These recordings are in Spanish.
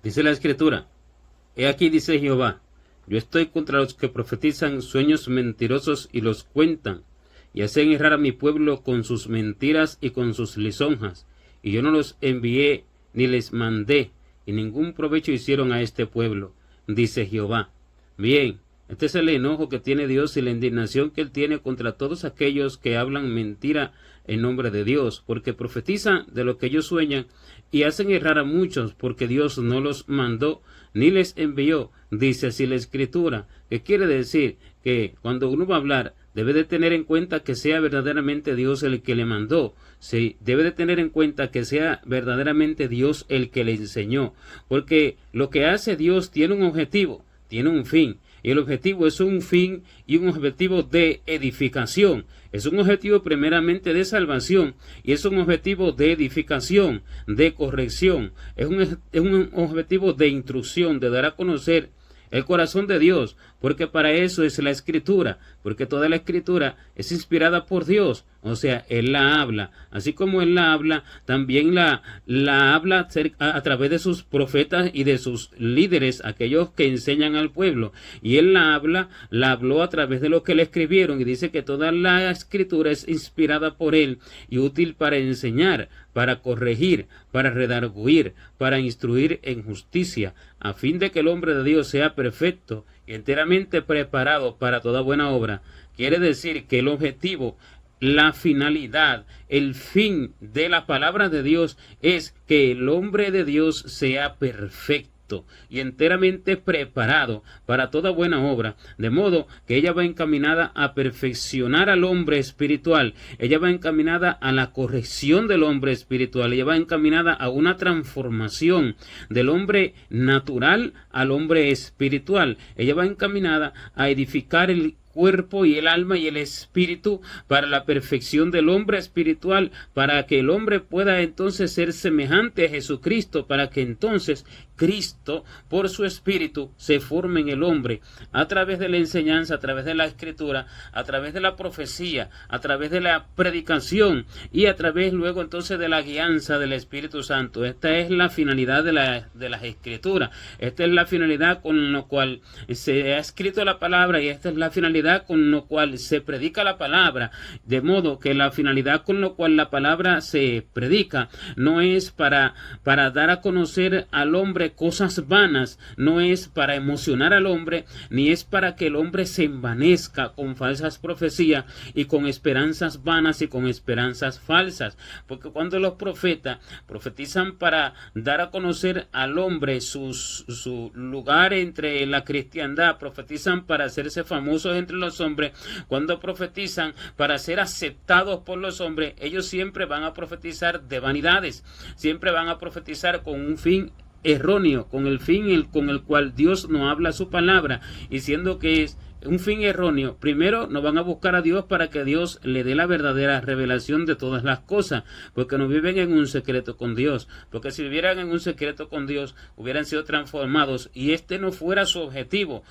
Dice la Escritura, he aquí dice Jehová, yo estoy contra los que profetizan sueños mentirosos y los cuentan, y hacen errar a mi pueblo con sus mentiras y con sus lisonjas, y yo no los envié ni les mandé, y ningún provecho hicieron a este pueblo, dice Jehová. Bien, este es el enojo que tiene Dios y la indignación que Él tiene contra todos aquellos que hablan mentira en nombre de Dios, porque profetizan de lo que ellos sueñan y hacen errar a muchos, porque Dios no los mandó ni les envió, dice así la Escritura, que quiere decir que cuando uno va a hablar debe de tener en cuenta que sea verdaderamente Dios el que le mandó, sí, debe de tener en cuenta que sea verdaderamente Dios el que le enseñó, porque lo que hace Dios tiene un objetivo, tiene un fin, y el objetivo es un fin y un objetivo de edificación. Es un objetivo primeramente de salvación y es un objetivo de edificación, de corrección. Es un objetivo de instrucción, de dar a conocer el corazón de Dios, porque para eso es la Escritura, porque toda la Escritura es inspirada por Dios, o sea, Él la habla, así como Él la habla, también la habla a través de sus profetas y de sus líderes, aquellos que enseñan al pueblo, y Él la habló a través de lo que le escribieron, y dice que toda la Escritura es inspirada por Él y útil para enseñar, para corregir, para redarguir, para instruir en justicia, a fin de que el hombre de Dios sea perfecto y enteramente preparado para toda buena obra. Quiere decir que el objetivo, la finalidad, el fin de la palabra de Dios es que el hombre de Dios sea perfecto y enteramente preparado para toda buena obra, de modo que ella va encaminada a perfeccionar al hombre espiritual, ella va encaminada a la corrección del hombre espiritual, ella va encaminada a una transformación del hombre natural al hombre espiritual, ella va encaminada a edificar el cuerpo y el alma y el espíritu para la perfección del hombre espiritual, para que el hombre pueda entonces ser semejante a Jesucristo, para que entonces Cristo por su espíritu se forme en el hombre a través de la enseñanza, a través de la Escritura, a través de la profecía, a través de la predicación y a través luego entonces de la guianza del Espíritu Santo. Esta es la finalidad de las Escrituras, esta es la finalidad con la cual se ha escrito la palabra y esta es la finalidad con lo cual se predica la palabra, de modo que la finalidad con lo cual la palabra se predica no es para dar a conocer al hombre cosas vanas, no es para emocionar al hombre, ni es para que el hombre se envanezca con falsas profecías y con esperanzas vanas y con esperanzas falsas, porque cuando los profetas profetizan para dar a conocer al hombre su lugar entre la cristiandad, profetizan para hacerse famosos entre los hombres, cuando profetizan para ser aceptados por los hombres, ellos siempre van a profetizar de vanidades, siempre van a profetizar con un fin erróneo, con el fin con el cual Dios no habla su palabra, y siendo que es un fin erróneo, primero no van a buscar a Dios para que Dios le dé la verdadera revelación de todas las cosas, porque no viven en un secreto con Dios, porque si vivieran en un secreto con Dios hubieran sido transformados y este no fuera su objetivo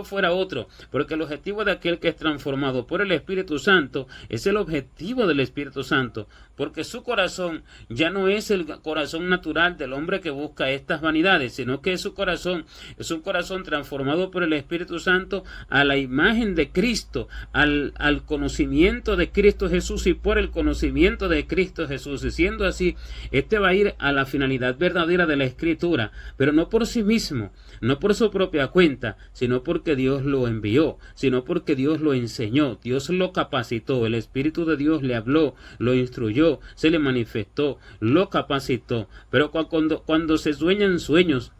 fuera otro, porque el objetivo de aquel que es transformado por el Espíritu Santo es el objetivo del Espíritu Santo, porque su corazón ya no es el corazón natural del hombre que busca estas vanidades, sino que su corazón es un corazón transformado por el Espíritu Santo a la imagen de Cristo, al conocimiento de Cristo Jesús y por el conocimiento de Cristo Jesús. Y siendo así, este va a ir a la finalidad verdadera de la Escritura, pero no por sí mismo, no por su propia cuenta, sino porque Dios lo envió, sino porque Dios lo enseñó, Dios lo capacitó, el Espíritu de Dios le habló, lo instruyó, se le manifestó, lo capacitó. Pero cuando se sueñan sueños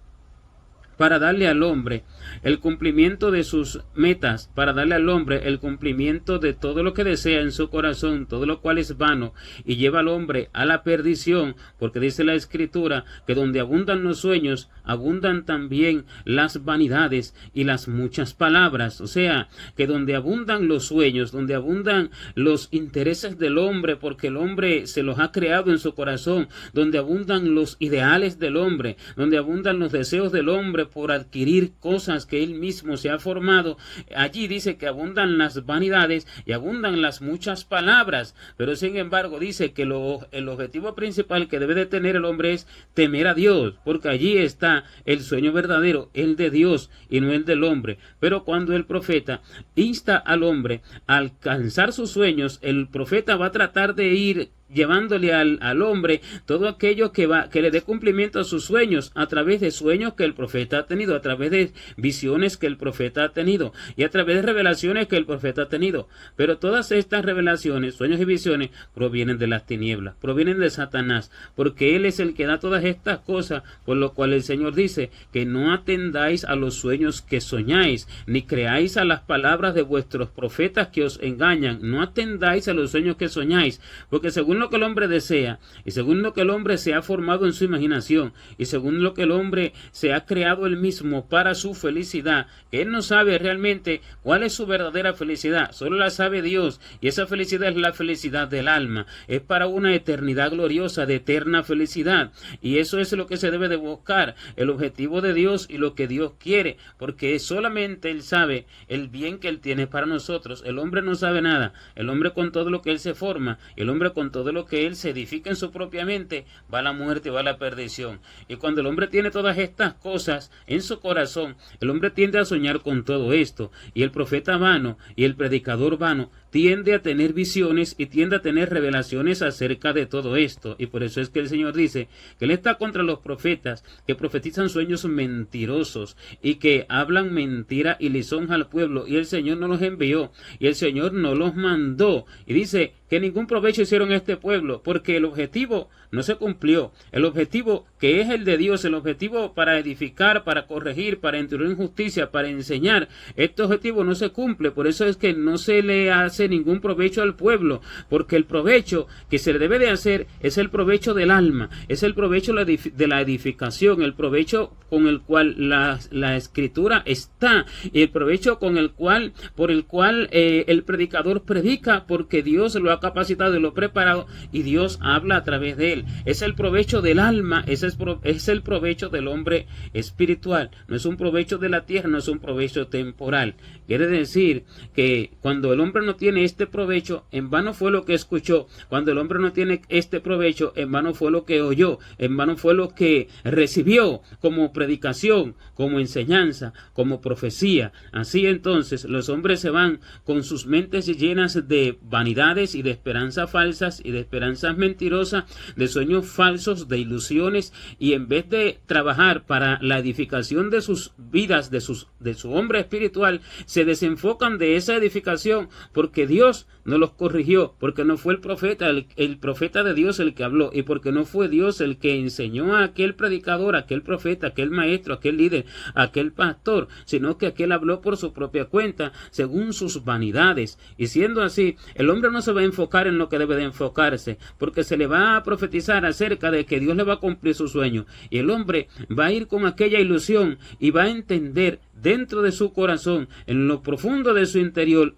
para darle al hombre el cumplimiento de sus metas, para darle al hombre el cumplimiento de todo lo que desea en su corazón, todo lo cual es vano y lleva al hombre a la perdición, porque dice la Escritura que donde abundan los sueños, abundan también las vanidades y las muchas palabras, o sea, que donde abundan los sueños, donde abundan los intereses del hombre, porque el hombre se los ha creado en su corazón, donde abundan los ideales del hombre, donde abundan los deseos del hombre, por adquirir cosas que él mismo se ha formado. Allí dice que abundan las vanidades y abundan las muchas palabras, pero sin embargo dice que el objetivo principal que debe de tener el hombre es temer a Dios, porque allí está el sueño verdadero, el de Dios y no el del hombre. Pero cuando el profeta insta al hombre a alcanzar sus sueños, el profeta va a tratar de ir llevándole al hombre todo aquello que le dé cumplimiento a sus sueños, a través de sueños que el profeta ha tenido, a través de visiones que el profeta ha tenido y a través de revelaciones que el profeta ha tenido. Pero todas estas revelaciones, sueños y visiones provienen de las tinieblas, provienen de Satanás, porque él es el que da todas estas cosas, por lo cual el Señor dice que no atendáis a los sueños que soñáis, ni creáis a las palabras de vuestros profetas que os engañan. No atendáis a los sueños que soñáis, porque según lo que el hombre desea y según lo que el hombre se ha formado en su imaginación y según lo que el hombre se ha creado él mismo para su felicidad, que él no sabe realmente cuál es su verdadera felicidad, solo la sabe Dios, y esa felicidad es la felicidad del alma, es para una eternidad gloriosa, de eterna felicidad, y eso es lo que se debe de buscar, el objetivo de Dios y lo que Dios quiere, porque solamente él sabe el bien que él tiene para nosotros. El hombre no sabe nada, el hombre con todo lo que él se forma, el hombre con todo lo que él se edifica en su propia mente, va a la muerte, va a la perdición. Y cuando el hombre tiene todas estas cosas en su corazón, el hombre tiende a soñar con todo esto, y el profeta vano y el predicador vano tiende a tener visiones y tiende a tener revelaciones acerca de todo esto. Y por eso es que el Señor dice que él está contra los profetas que profetizan sueños mentirosos y que hablan mentira y lisonja al pueblo, y el Señor no los envió y el Señor no los mandó, y dice que ningún provecho hicieron a este pueblo, porque el objetivo no se cumplió. El objetivo que es el de Dios, el objetivo para edificar, para corregir, para instruir en justicia, para enseñar, este objetivo no se cumple. Por eso es que no se le hace ningún provecho al pueblo, porque el provecho que se le debe de hacer es el provecho del alma, es el provecho de la edificación, el provecho con el cual la escritura está, y el provecho por el cual el predicador predica, porque Dios lo ha capacitado y lo ha preparado, y Dios habla a través de él. Es el provecho del alma, es el provecho del hombre espiritual, no es un provecho de la tierra, no es un provecho temporal. Quiere decir que cuando el hombre no tiene este provecho, en vano fue lo que escuchó. Cuando el hombre no tiene este provecho, en vano fue lo que oyó, en vano fue lo que recibió como predicación, como enseñanza, como profecía. Así entonces los hombres se van con sus mentes llenas de vanidades y de esperanzas falsas y de esperanzas mentirosas, de sueños falsos, de ilusiones, y en vez de trabajar para la edificación de sus vidas, de su hombre espiritual, se desenfocan de esa edificación, porque Dios no los corrigió, porque no fue el profeta de Dios el que habló, y porque no fue Dios el que enseñó a aquel predicador, aquel profeta, aquel maestro, aquel líder, aquel pastor, sino que aquel habló por su propia cuenta, según sus vanidades. Y siendo así, el hombre no se va a enfocar en lo que debe de enfocarse, porque se le va a profetizar acerca de que Dios le va a cumplir su sueño, y el hombre va a ir con aquella ilusión y va a entender dentro de su corazón, en lo profundo de su interior,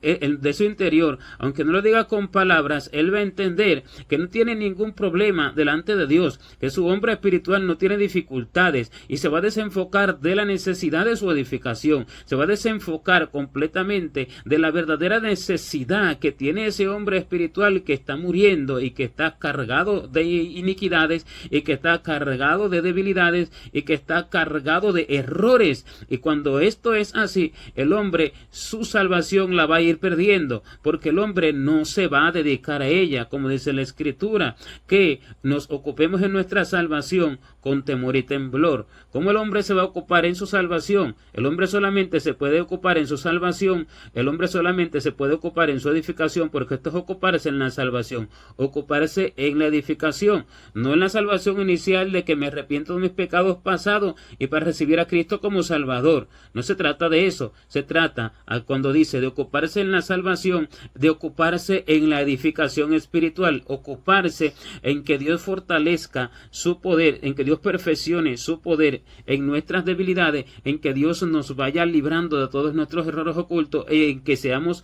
aunque no lo diga con palabras, él va a entender que no tiene ningún problema delante de Dios, que su hombre espiritual no tiene dificultades, y se va a desenfocar de la necesidad de su edificación, se va a desenfocar completamente de la verdadera necesidad que tiene ese hombre espiritual que está muriendo y que está cargado de iniquidades y que está cargado de debilidades y que está cargado de errores. Y cuando esto es así, el hombre su salvación la va a ir perdiendo, porque el hombre no se va a dedicar a ella, como dice la Escritura, que nos ocupemos en nuestra salvación con temor y temblor. ¿Cómo el hombre se va a ocupar en su salvación? El hombre solamente se puede ocupar en su salvación, el hombre solamente se puede ocupar en su edificación, porque esto es ocuparse en la salvación, ocuparse en la edificación, no en la salvación inicial de que me arrepiento de mis pecados pasados y para recibir a Cristo como Salvador. No se trata de eso, se trata, cuando dice de ocuparse en la salvación, de ocuparse ocuparse en la edificación espiritual, ocuparse en que Dios fortalezca su poder, en que Dios perfeccione su poder en nuestras debilidades, en que Dios nos vaya librando de todos nuestros errores ocultos, en que seamos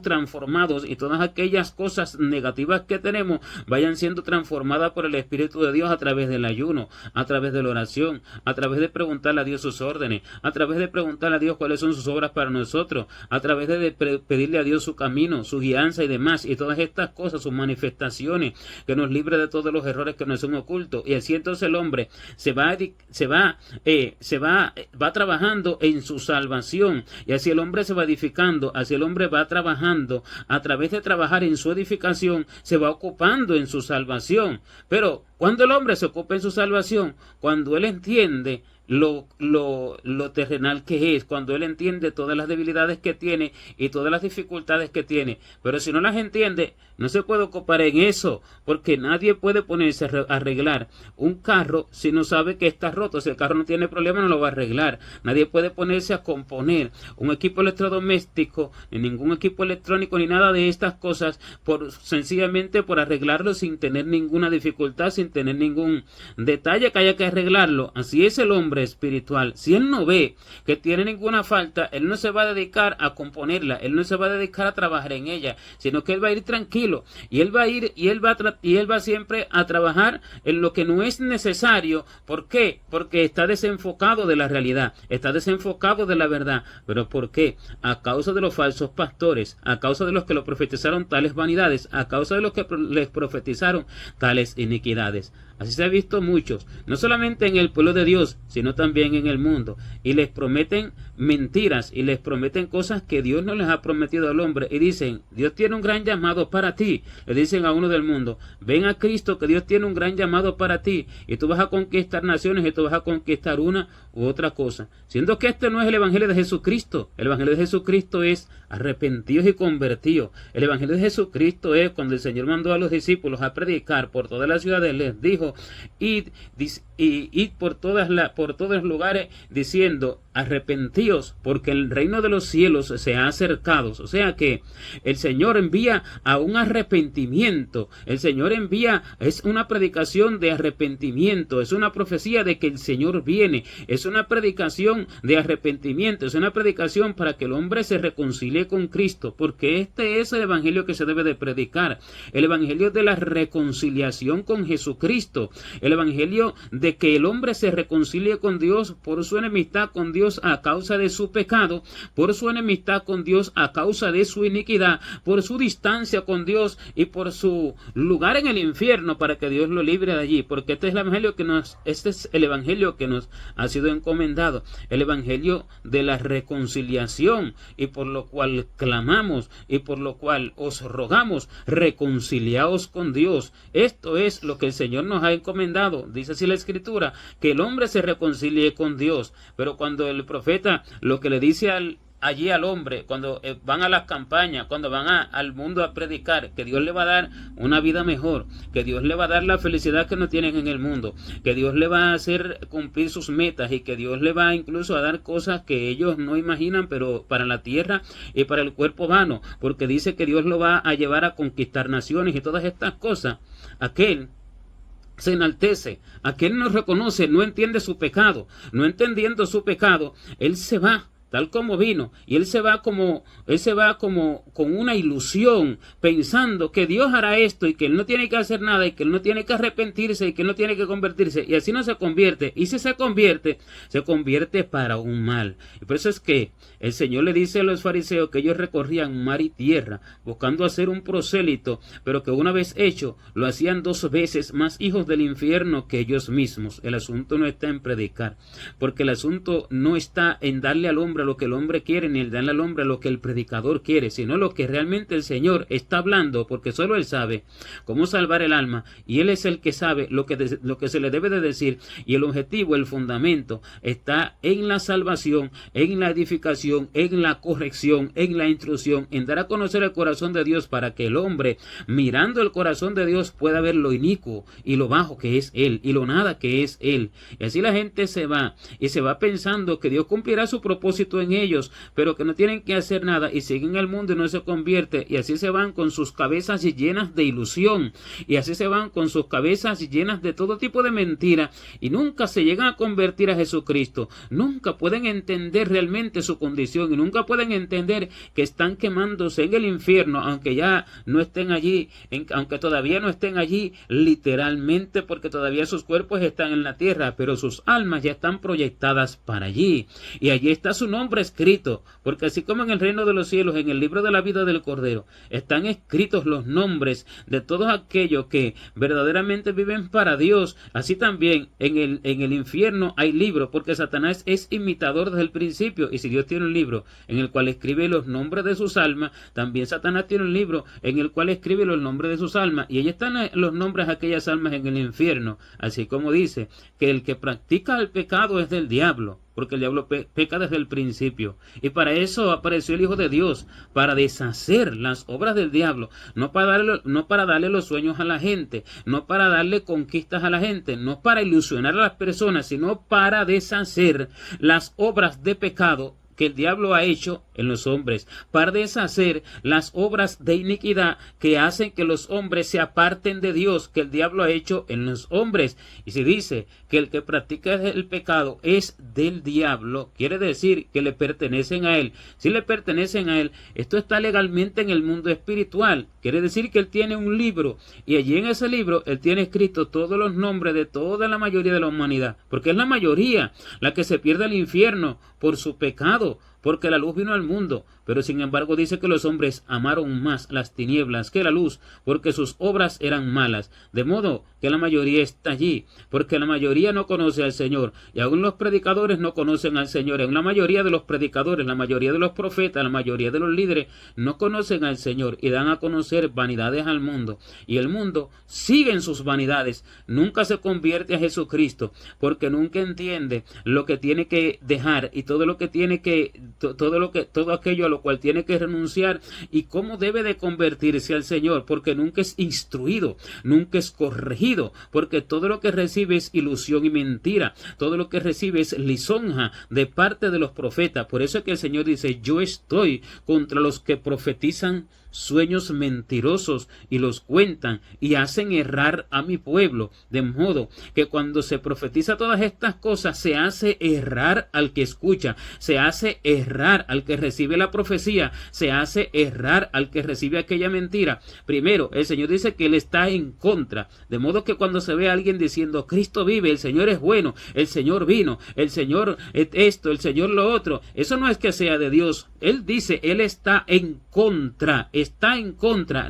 transformados y todas aquellas cosas negativas que tenemos vayan siendo transformadas por el Espíritu de Dios a través del ayuno, a través de la oración, a través de preguntarle a Dios sus órdenes, a través de preguntarle a Dios cuáles son sus obras para nosotros, a través de pedirle a Dios su camino, su guianza y demás, y todas estas cosas, sus manifestaciones, que nos libre de todos los errores que nos son ocultos. Y así entonces el hombre va trabajando en su salvación, y así el hombre se va edificando, así el hombre va trabajando, a través de trabajar en su edificación, se va ocupando en su salvación. Pero cuando el hombre se ocupa en su salvación, cuando él entiende lo terrenal que es, cuando él entiende todas las debilidades que tiene y todas las dificultades que tiene, pero si no las entiende, no se puede ocupar en eso, porque nadie puede ponerse a arreglar un carro si no sabe que está roto. Si el carro no tiene problema, no lo va a arreglar. Nadie puede ponerse a componer un equipo electrodoméstico, ni ningún equipo electrónico, ni nada de estas cosas, sencillamente por arreglarlo sin tener ninguna dificultad, sin tener ningún detalle que haya que arreglarlo. Así es el hombre espiritual. Si él no ve que tiene ninguna falta, él no se va a dedicar a componerla, él no se va a dedicar a trabajar en ella, sino que él va a ir tranquilo, y él va siempre a trabajar en lo que no es necesario. ¿Por qué? Porque está desenfocado de la realidad, está desenfocado de la verdad. ¿Pero por qué? A causa de los falsos pastores, a causa de los que lo profetizaron tales vanidades, a causa de los que les profetizaron tales iniquidades. Así se ha visto muchos, no solamente en el pueblo de Dios, sino también en el mundo, y les prometen mentiras y les prometen cosas que Dios no les ha prometido al hombre, y dicen: Dios tiene un gran llamado para ti. Le dicen a uno del mundo: ven a Cristo, que Dios tiene un gran llamado para ti, y tú vas a conquistar naciones, y tú vas a conquistar una u otra cosa, siendo que este no es el evangelio de Jesucristo. El evangelio de Jesucristo es arrepentidos y convertidos. El evangelio de Jesucristo es cuando el Señor mandó a los discípulos a predicar por todas las ciudades, les dijo: id por todos los lugares, diciendo: arrepentíos, porque el reino de los cielos se ha acercado. O sea que el Señor envía a un arrepentimiento. El Señor es una predicación de arrepentimiento, es una profecía de que el Señor viene, es una predicación de arrepentimiento, es una predicación para que el hombre se reconcilie con Cristo, porque este es el evangelio que se debe de predicar, el evangelio de la reconciliación con Jesucristo, el evangelio de que el hombre se reconcilie con Dios por su enemistad con Dios a causa de su pecado, por su enemistad con Dios a causa de su iniquidad, por su distancia con Dios y por su lugar en el infierno, para que Dios lo libre de allí, porque este es el evangelio que nos ha sido encomendado, el evangelio de la reconciliación, y por lo cual clamamos y por lo cual os rogamos: reconciliaos con Dios. Esto es lo que el Señor nos ha encomendado. Dice así la Escritura, que el hombre se reconcilie con Dios. Pero cuando el profeta lo que le dice allí al hombre, cuando van a las campañas, cuando van al mundo a predicar, que Dios le va a dar una vida mejor, que Dios le va a dar la felicidad que no tienen en el mundo, que Dios le va a hacer cumplir sus metas, y que Dios le va incluso a dar cosas que ellos no imaginan, pero para la tierra y para el cuerpo vano, porque dice que Dios lo va a llevar a conquistar naciones y todas estas cosas, aquel se enaltece, aquel no reconoce, no entiende su pecado, no entendiendo su pecado, él se va tal como vino, y él se va como con una ilusión, pensando que Dios hará esto, y que él no tiene que hacer nada, y que él no tiene que arrepentirse, y que él no tiene que convertirse, y así no se convierte. Y si se convierte para un mal. Y por eso es que el Señor le dice a los fariseos que ellos recorrían mar y tierra buscando hacer un prosélito, pero que una vez hecho lo hacían 2 veces más hijos del infierno que ellos mismos. El asunto no está en predicar, porque el asunto no está en darle al hombre lo que el hombre quiere, ni el darle al hombre lo que el predicador quiere, sino lo que realmente el Señor está hablando, porque solo Él sabe cómo salvar el alma, y Él es el que sabe lo que se le debe de decir, y el objetivo, el fundamento, está en la salvación, en la edificación, en la corrección, en la instrucción, en dar a conocer el corazón de Dios, para que el hombre, mirando el corazón de Dios, pueda ver lo inicuo y lo bajo que es Él, y lo nada que es Él. Y así la gente se va pensando que Dios cumplirá su propósito depositó en ellos, pero que no tienen que hacer nada y siguen el mundo y no se convierte, y así se van con sus cabezas llenas de ilusión, y así se van con sus cabezas llenas de todo tipo de mentira, y nunca se llegan a convertir a Jesucristo, nunca pueden entender realmente su condición, y nunca pueden entender que están quemándose en el infierno, aunque ya no estén allí, aunque todavía no estén allí literalmente, porque todavía sus cuerpos están en la tierra, pero sus almas ya están proyectadas para allí, y allí está su nombre escrito, porque así como en el reino de los cielos, en el libro de la vida del Cordero, están escritos los nombres de todos aquellos que verdaderamente viven para Dios, así también en el infierno hay libros, porque Satanás es imitador desde el principio, y si Dios tiene un libro en el cual escribe los nombres de sus almas, también Satanás tiene un libro en el cual escribe los nombres de sus almas, y ahí están los nombres de aquellas almas en el infierno, así como dice que el que practica el pecado es del diablo, porque el diablo peca desde el principio, y para eso apareció el Hijo de Dios, para deshacer las obras del diablo, no para darle los sueños a la gente, no para darle conquistas a la gente, no para ilusionar a las personas, sino para deshacer las obras de pecado que el diablo ha hecho en los hombres, para deshacer las obras de iniquidad que hacen que los hombres se aparten de Dios, que el diablo ha hecho en los hombres. Y si dice que el que practica el pecado es del diablo, quiere decir que le pertenecen a él. Si le pertenecen a él, esto está legalmente en el mundo espiritual, quiere decir que él tiene un libro, y allí en ese libro él tiene escrito todos los nombres de toda la mayoría de la humanidad, porque es la mayoría la que se pierde al infierno por su pecado, porque la luz vino al mundo, pero sin embargo dice que los hombres amaron más las tinieblas que la luz, porque sus obras eran malas, de modo que la mayoría está allí, porque la mayoría no conoce al Señor, y aún los predicadores no conocen al Señor, aún la mayoría de los predicadores, la mayoría de los profetas, la mayoría de los líderes no conocen al Señor, y dan a conocer vanidades al mundo, y el mundo sigue en sus vanidades, nunca se convierte a Jesucristo, porque nunca entiende lo que tiene que dejar, y todo lo que tiene que todo aquello a lo cual tiene que renunciar, y cómo debe de convertirse al Señor, porque nunca es instruido, nunca es corregido, porque todo lo que recibe es ilusión y mentira, todo lo que recibe es lisonja de parte de los profetas. Por eso es que el Señor dice: yo estoy contra los que profetizan sueños mentirosos y los cuentan y hacen errar a mi pueblo, de modo que cuando se profetiza todas estas cosas se hace errar al que escucha, se hace errar al que recibe la profecía, se hace errar al que recibe aquella mentira. Primero, el Señor dice que Él está en contra, de modo que cuando se ve a alguien diciendo Cristo vive, el Señor es bueno, el Señor vino, el Señor esto, el Señor lo otro, eso no es que sea de Dios. Él dice, Él está en contra,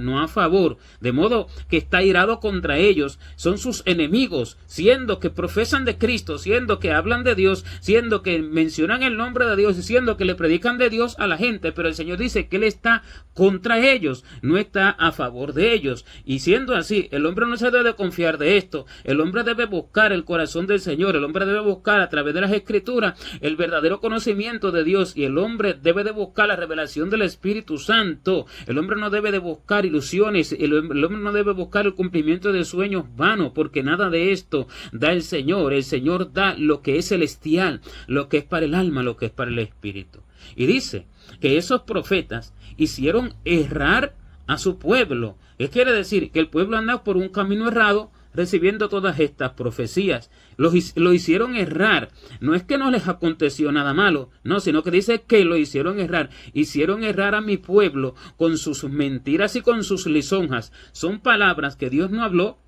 no a favor, de modo que está irado contra ellos, son sus enemigos, siendo que profesan de Cristo, siendo que hablan de Dios, siendo que mencionan el nombre de Dios, siendo que le predican de Dios a la gente, pero el Señor dice que Él está contra ellos, no está a favor de ellos, y siendo así, el hombre no se debe confiar de esto, el hombre debe buscar el corazón del Señor, el hombre debe buscar a través de las Escrituras el verdadero conocimiento de Dios, y el hombre debe de buscar la revelación del Espíritu Santo. El hombre no debe de buscar ilusiones, el hombre no debe buscar el cumplimiento de sueños vanos, porque nada de esto da el Señor da lo que es celestial, lo que es para el alma, lo que es para el espíritu. Y dice que esos profetas hicieron errar a su pueblo. ¿Qué quiere decir? Que el pueblo anda por un camino errado, recibiendo todas estas profecías. Lo hicieron errar. No es que no les aconteció nada malo, no, sino que dice que lo hicieron errar. Hicieron errar a mi pueblo con sus mentiras y con sus lisonjas. Son palabras que Dios no habló,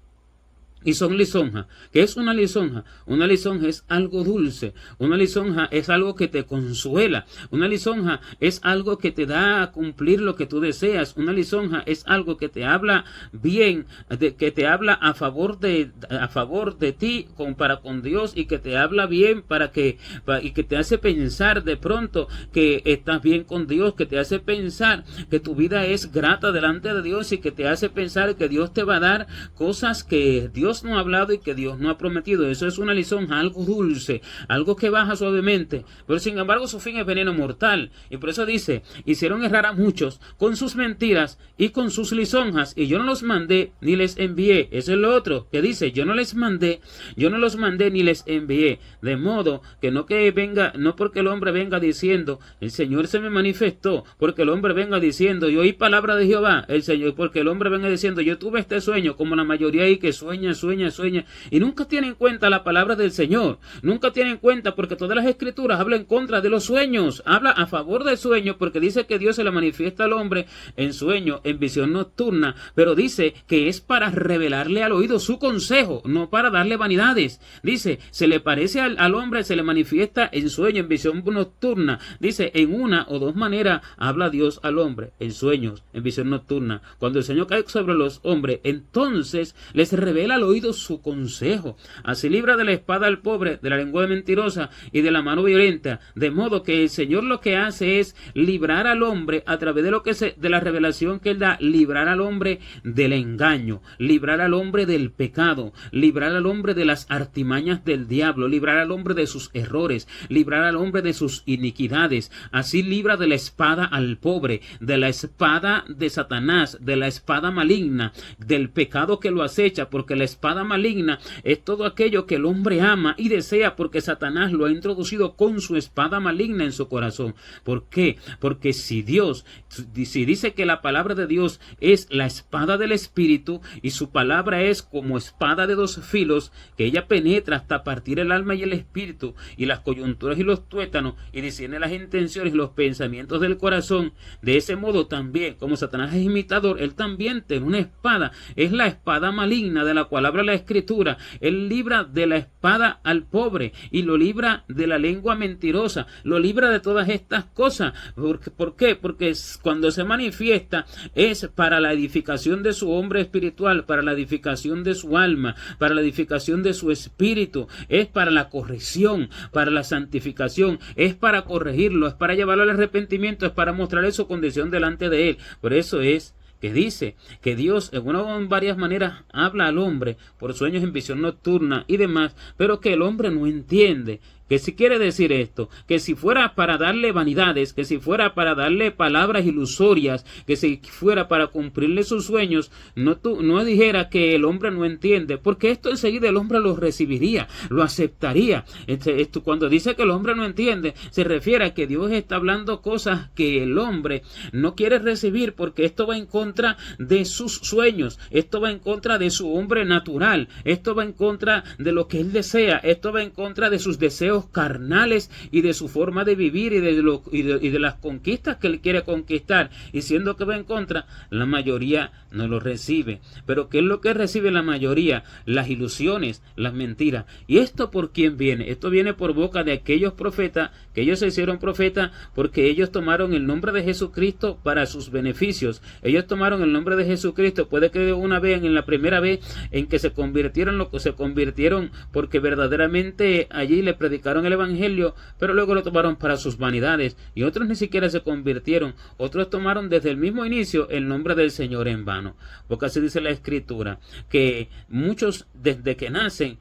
y son lisonja. ¿Qué es una lisonja? Una lisonja es algo dulce. Una lisonja es algo que te consuela. Una lisonja es algo que te da a cumplir lo que tú deseas. Una lisonja es algo que te habla bien, que te habla a favor de ti para con Dios, y que te habla bien y que te hace pensar de pronto que estás bien con Dios, que te hace pensar que tu vida es grata delante de Dios, y que te hace pensar que Dios te va a dar cosas que Dios Dios no ha hablado y que Dios no ha prometido. Eso es una lisonja, algo dulce, algo que baja suavemente, pero sin embargo su fin es veneno mortal. Y por eso dice, hicieron errar a muchos con sus mentiras y con sus lisonjas, y yo no los mandé ni les envié. Eso es lo otro que dice, yo no los mandé ni les envié. De modo que no porque el hombre venga diciendo, el Señor se me manifestó, porque el hombre venga diciendo, yo oí palabra de Jehová, el Señor, porque el hombre venga diciendo, yo tuve este sueño, como la mayoría ahí que sueña, y nunca tiene en cuenta la palabra del Señor, nunca tiene en cuenta, porque todas las escrituras hablan en contra de los sueños, habla a favor del sueño, porque dice que Dios se le manifiesta al hombre en sueño, en visión nocturna, pero dice que es para revelarle al oído su consejo, no para darle vanidades. Dice, se le parece al hombre, se le manifiesta en sueño, en visión nocturna. Dice, en una o dos maneras habla Dios al hombre, en sueños, en visión nocturna. Cuando el Señor cae sobre los hombres, entonces les revela al oído su consejo. Así libra de la espada al pobre, de la lengua mentirosa y de la mano violenta. De modo que el Señor lo que hace es librar al hombre a través de la revelación que Él da, librar al hombre del engaño, librar al hombre del pecado, librar al hombre de las artimañas del diablo, librar al hombre de sus errores, librar al hombre de sus iniquidades. Así libra de la espada al pobre, de la espada de Satanás, de la espada maligna, del pecado que lo acecha, porque la espada maligna es todo aquello que el hombre ama y desea, porque Satanás lo ha introducido con su espada maligna en su corazón. ¿Por qué? Porque si dice que la palabra de Dios es la espada del Espíritu y su palabra es como espada de dos filos, que ella penetra hasta partir el alma y el espíritu y las coyunturas y los tuétanos y discierne las intenciones y los pensamientos del corazón. De ese modo también, como Satanás es imitador, él también tiene una espada, es la espada maligna de la cual habla la Escritura. Él libra de la espada al pobre y lo libra de la lengua mentirosa, lo libra de todas estas cosas. ¿Por qué? Porque cuando se manifiesta es para la edificación de su hombre espiritual, para la edificación de su alma, para la edificación de su espíritu, es para la corrección, para la santificación, es para corregirlo, es para llevarlo al arrepentimiento, es para mostrarle su condición delante de él. Por eso es que dice que Dios en varias maneras habla al hombre por sueños en visión nocturna y demás, pero que el hombre no entiende. Que si quiere decir esto, que si fuera para darle vanidades, que si fuera para darle palabras ilusorias, que si fuera para cumplirle sus sueños, no dijera que el hombre no entiende, porque esto enseguida el hombre lo recibiría, lo aceptaría. Esto, cuando dice que el hombre no entiende, se refiere a que Dios está hablando cosas que el hombre no quiere recibir, porque esto va en contra de sus sueños, esto va en contra de su hombre natural, esto va en contra de lo que él desea, esto va en contra de sus deseos carnales y de su forma de vivir y de las conquistas que él quiere conquistar, y siendo que va en contra, la mayoría no lo recibe. Pero ¿qué es lo que recibe la mayoría? Las ilusiones, las mentiras. ¿Y esto por quién viene? Esto viene por boca de aquellos profetas, que ellos se hicieron profetas porque ellos tomaron el nombre de Jesucristo para sus beneficios. Ellos tomaron el nombre de Jesucristo, puede que una vez, en la primera vez en que se convirtieron porque verdaderamente allí le predicaron el evangelio, pero luego lo tomaron para sus vanidades, y otros ni siquiera se convirtieron, otros tomaron desde el mismo inicio el nombre del Señor en vano, porque así dice la Escritura, que muchos desde que nacen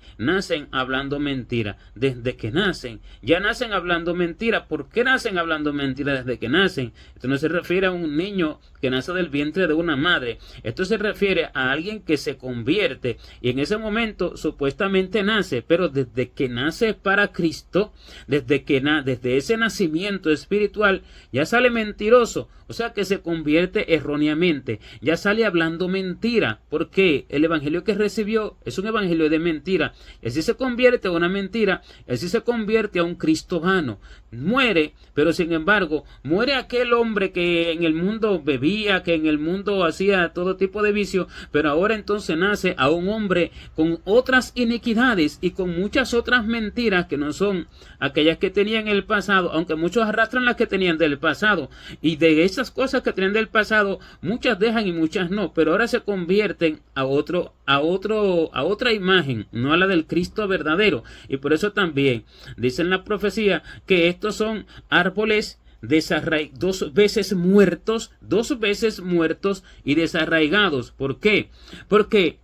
hablando mentira, desde que nacen, ya nacen hablando mentira. ¿Por qué nacen hablando mentira desde que nacen? Esto no se refiere a un niño que nace del vientre de una madre, esto se refiere a alguien que se convierte, y en ese momento supuestamente nace, pero desde que nace para Cristo, desde ese nacimiento espiritual, ya sale mentiroso, o sea que se convierte erróneamente, ya sale hablando mentira, porque el evangelio que recibió es un evangelio de mentira, y así se convierte a una mentira, y así se convierte a un Cristo vano. Muere, pero sin embargo, muere aquel hombre que en el mundo bebía, que en el mundo hacía todo tipo de vicio, pero ahora entonces nace a un hombre con otras iniquidades y con muchas otras mentiras que no son aquellas que tenían en el pasado, aunque muchos arrastran las que tenían del pasado, y de esas cosas que tenían del pasado, muchas dejan y muchas no, pero ahora se convierten a otra imagen, no a la del Cristo verdadero. Y por eso también dice en la profecía que estos son árboles dos veces muertos y desarraigados. ¿Por qué? Porque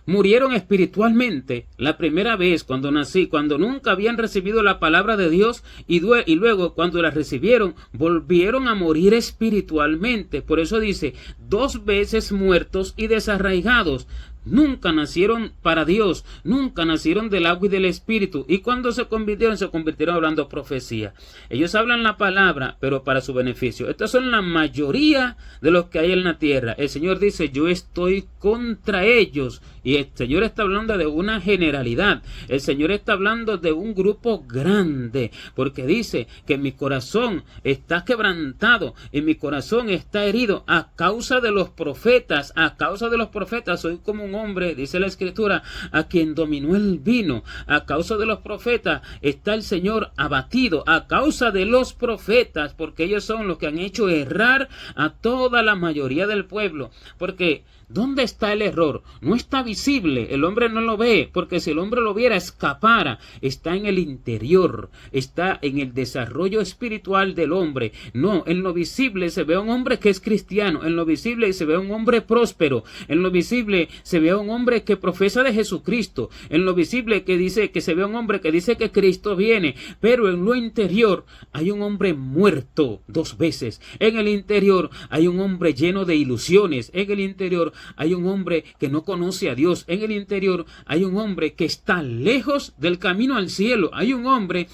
murieron espiritualmente la primera vez cuando nací, cuando nunca habían recibido la palabra de Dios y luego cuando la recibieron volvieron a morir espiritualmente. Por eso dice, 2 veces muertos y desarraigados. Nunca nacieron para Dios, nunca nacieron del agua y del Espíritu. Y cuando se convirtieron hablando profecía. Ellos hablan la palabra, pero para su beneficio. Estas son la mayoría de los que hay en la tierra. El Señor dice, yo estoy contra ellos. Y el Señor está hablando de una generalidad. El Señor está hablando de un grupo grande. Porque dice que mi corazón está quebrantado y mi corazón está herido a causa de los profetas. A causa de los profetas soy como un hombre, dice la Escritura, a quien dominó el vino. A causa de los profetas está el Señor abatido, a causa de los profetas, porque ellos son los que han hecho errar a toda la mayoría del pueblo. Porque ¿dónde está el error? No está visible, el hombre no lo ve, porque si el hombre lo viera, escapara. Está en el interior, está en el desarrollo espiritual del hombre. No, en lo visible se ve a un hombre que es cristiano, en lo visible se ve a un hombre próspero, en lo visible se ve a un hombre que profesa de Jesucristo, en lo visible se ve a un hombre que dice que Cristo viene, pero en lo interior hay un hombre muerto 2 veces. En el interior hay un hombre lleno de ilusiones, en el interior hay un hombre que no conoce a Dios. En el interior hay un hombre que está lejos del camino al cielo. Hay un hombre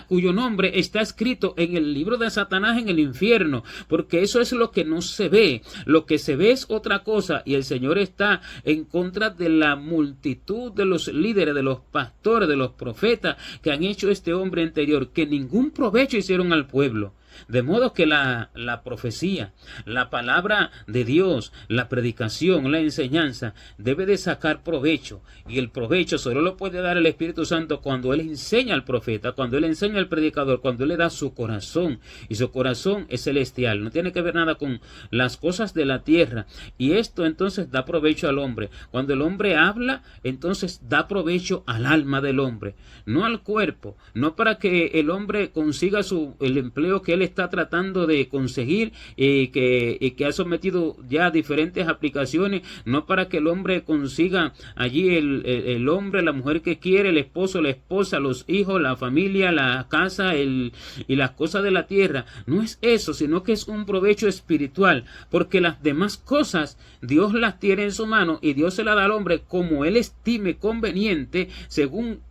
cuyo nombre está escrito en el libro de Satanás en el infierno, porque eso es lo que no se ve. Lo que se ve es otra cosa, y el Señor está en contra de la multitud de los líderes, de los pastores, de los profetas que han hecho este hombre interior, que ningún provecho hicieron al pueblo. De modo que la profecía, la palabra de Dios, la predicación, la enseñanza, debe de sacar provecho. Y el provecho solo lo puede dar el Espíritu Santo cuando Él enseña al profeta, cuando Él enseña al predicador, cuando Él le da su corazón. Y su corazón es celestial, no tiene que ver nada con las cosas de la tierra. Y esto entonces da provecho al hombre. Cuando el hombre habla, entonces da provecho al alma del hombre, no al cuerpo, no para que el hombre consiga el empleo que él está tratando de conseguir y que ha sometido ya a diferentes aplicaciones, no para que el hombre consiga allí el hombre, la mujer que quiere, el esposo, la esposa, los hijos, la familia, la casa y las cosas de la tierra. No es eso, sino que es un provecho espiritual, porque las demás cosas Dios las tiene en su mano y Dios se las da al hombre como Él estime conveniente, según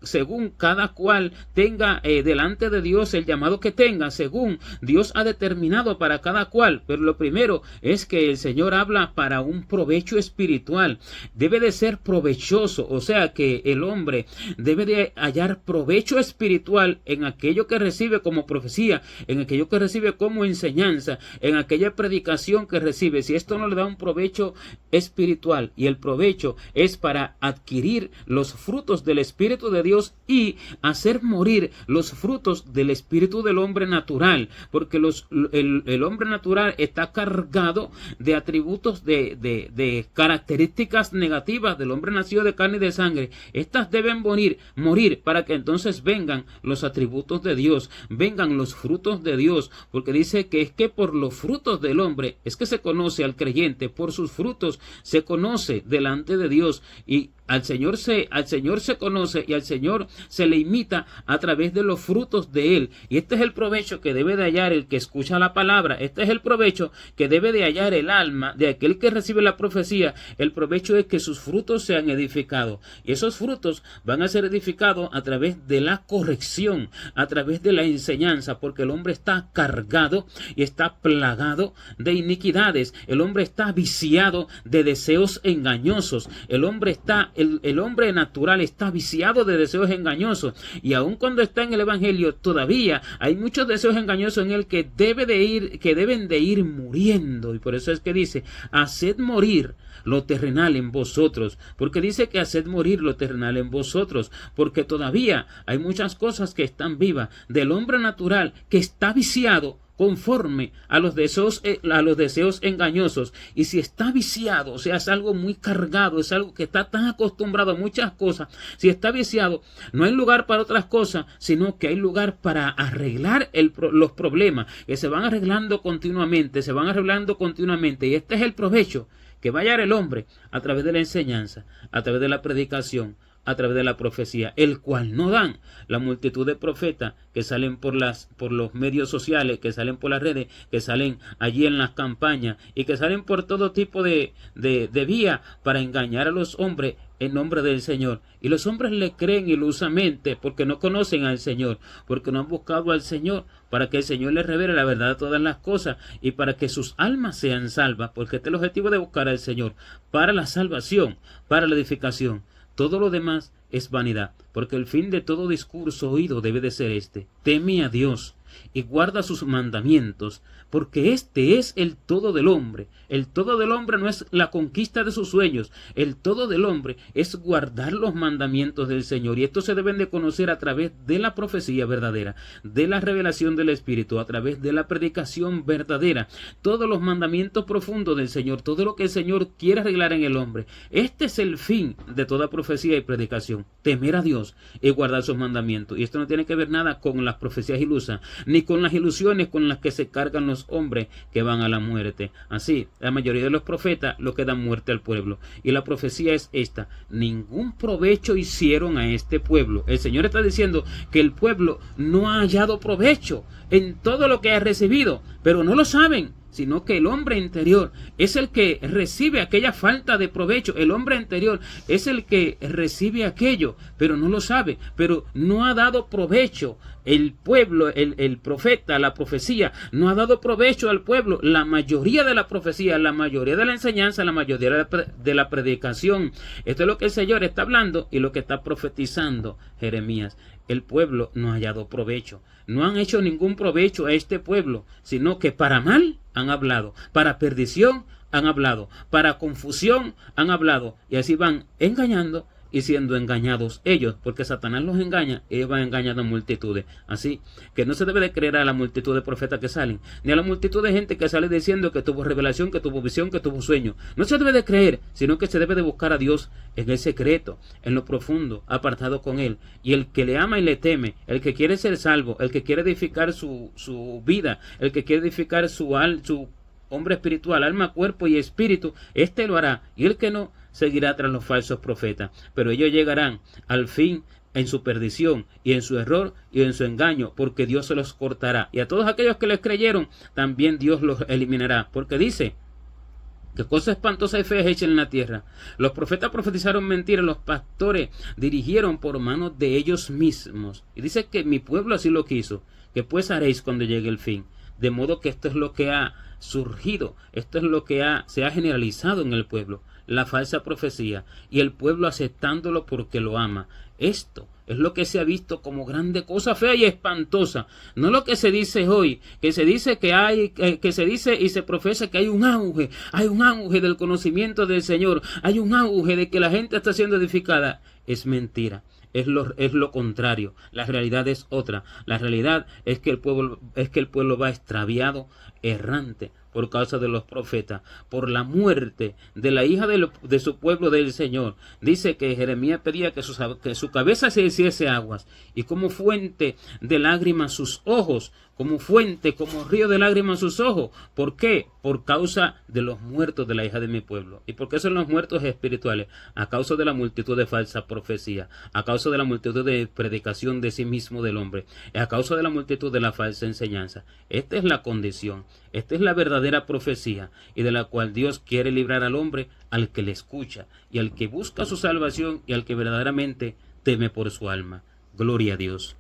cada cual tenga delante de Dios el llamado que tenga, según Dios ha determinado para cada cual. Pero lo primero es que el Señor habla para un provecho espiritual. Debe de ser provechoso, o sea que el hombre debe de hallar provecho espiritual en aquello que recibe como profecía, en aquello que recibe como enseñanza, en aquella predicación que recibe. Si esto no le da un provecho espiritual, y el provecho es para adquirir los frutos del Espíritu de Dios y hacer morir los frutos del espíritu del hombre natural, porque el hombre natural está cargado de atributos, de características negativas del hombre nacido de carne y de sangre. Estas deben morir para que entonces vengan los atributos de Dios, vengan los frutos de Dios, porque dice que es que por los frutos del hombre es que se conoce al creyente, por sus frutos se conoce delante de Dios, y al Señor se conoce y al Señor se le imita a través de los frutos de Él. Y este es el provecho que debe de hallar el que escucha la palabra. Este es el provecho que debe de hallar el alma de aquel que recibe la profecía. El provecho es que sus frutos sean edificados. Y esos frutos van a ser edificados a través de la corrección, a través de la enseñanza, porque el hombre está cargado y está plagado de iniquidades. El hombre está viciado de deseos engañosos. El hombre natural está viciado de deseos engañosos, y aun cuando está en el evangelio todavía hay muchos deseos engañosos en él que deben de ir muriendo. Y por eso es que dice: haced morir lo terrenal en vosotros, porque dice que haced morir lo terrenal en vosotros, porque todavía hay muchas cosas que están vivas del hombre natural que está viciado conforme a los deseos engañosos. Y si está viciado, o sea, es algo muy cargado, es algo que está tan acostumbrado a muchas cosas, si está viciado, no hay lugar para otras cosas, sino que hay lugar para arreglar los problemas, que se van arreglando continuamente, y este es el provecho que va a hallar el hombre a través de la enseñanza, a través de la predicación, a través de la profecía, el cual no dan la multitud de profetas que salen por los medios sociales, que salen por las redes, que salen allí en las campañas y que salen por todo tipo de vía para engañar a los hombres en nombre del Señor. Y los hombres le creen ilusamente porque no conocen al Señor, porque no han buscado al Señor, para que el Señor les revele la verdad de todas las cosas y para que sus almas sean salvas, porque este es el objetivo de buscar al Señor, para la salvación, para la edificación. Todo lo demás es vanidad, porque el fin de todo discurso oído debe de ser este: teme a Dios y guarda sus mandamientos, porque este es el todo del hombre. El todo del hombre no es la conquista de sus sueños, el todo del hombre es guardar los mandamientos del Señor, y estos se deben de conocer a través de la profecía verdadera, de la revelación del Espíritu, a través de la predicación verdadera, todos los mandamientos profundos del Señor, todo lo que el Señor quiere arreglar en el hombre. Este es el fin de toda profecía y predicación: temer a Dios y guardar sus mandamientos. Y esto no tiene que ver nada con las profecías ilusas, ni con las ilusiones con las que se cargan los hombres que van a la muerte. Así, la mayoría de los profetas lo que dan muerte al pueblo. Y la profecía es esta: ningún provecho hicieron a este pueblo. El Señor está diciendo que el pueblo no ha hallado provecho en todo lo que ha recibido, pero no lo saben, sino que el hombre interior es el que recibe aquella falta de provecho. El hombre interior es el que recibe aquello, pero no lo sabe, pero no ha dado provecho. El pueblo, el profeta, la profecía, no ha dado provecho al pueblo. La mayoría de la profecía, la mayoría de la enseñanza, la mayoría de la predicación. Esto es lo que el Señor está hablando y lo que está profetizando Jeremías. El pueblo no ha hallado provecho. No han hecho ningún provecho a este pueblo, sino que para mal han hablado, para perdición han hablado, para confusión han hablado, y así van engañando y siendo engañados ellos, porque Satanás los engaña, ellos van engañando a multitudes. Así que no se debe de creer a la multitud de profetas que salen, ni a la multitud de gente que sale diciendo que tuvo revelación, que tuvo visión, que tuvo sueño. No se debe de creer, sino que se debe de buscar a Dios en el secreto, en lo profundo, apartado con Él. Y el que le ama y le teme, el que quiere ser salvo, el que quiere edificar su vida, el que quiere edificar su hombre espiritual, alma, cuerpo y espíritu, este lo hará. Y el que no, seguirá tras los falsos profetas, pero ellos llegarán al fin en su perdición y en su error y en su engaño, porque Dios se los cortará. Y a todos aquellos que les creyeron, también Dios los eliminará, porque dice que cosa espantosa y fea es hecha en la tierra. Los profetas profetizaron mentiras, los pastores dirigieron por manos de ellos mismos. Y dice que mi pueblo así lo quiso. Que pues haréis cuando llegue el fin. De modo que esto es lo que ha surgido, esto es lo que se ha generalizado en el pueblo, la falsa profecía, y el pueblo aceptándolo porque lo ama. Esto es lo que se ha visto como grande cosa fea y espantosa, no lo que se dice hoy, que se dice que se dice y se profesa que hay un auge del conocimiento del Señor, hay un auge de que la gente está siendo edificada. Es mentira. Es lo contrario. La realidad es otra. La realidad es que el pueblo va extraviado, errante, por causa de los profetas, por la muerte de la hija de su pueblo del Señor. Dice que Jeremías pedía que su cabeza se hiciese aguas, y como fuente de lágrimas sus ojos, como fuente, como río de lágrimas sus ojos. ¿Por qué? Por causa de los muertos de la hija de mi pueblo. ¿Y por qué son los muertos espirituales? A causa de la multitud de falsa profecía, a causa de la multitud de predicación de sí mismo del hombre, a causa de la multitud de la falsa enseñanza. Esta es la condición, esta es la verdadera profecía, y de la cual Dios quiere librar al hombre, al que le escucha, y al que busca su salvación, y al que verdaderamente teme por su alma. Gloria a Dios.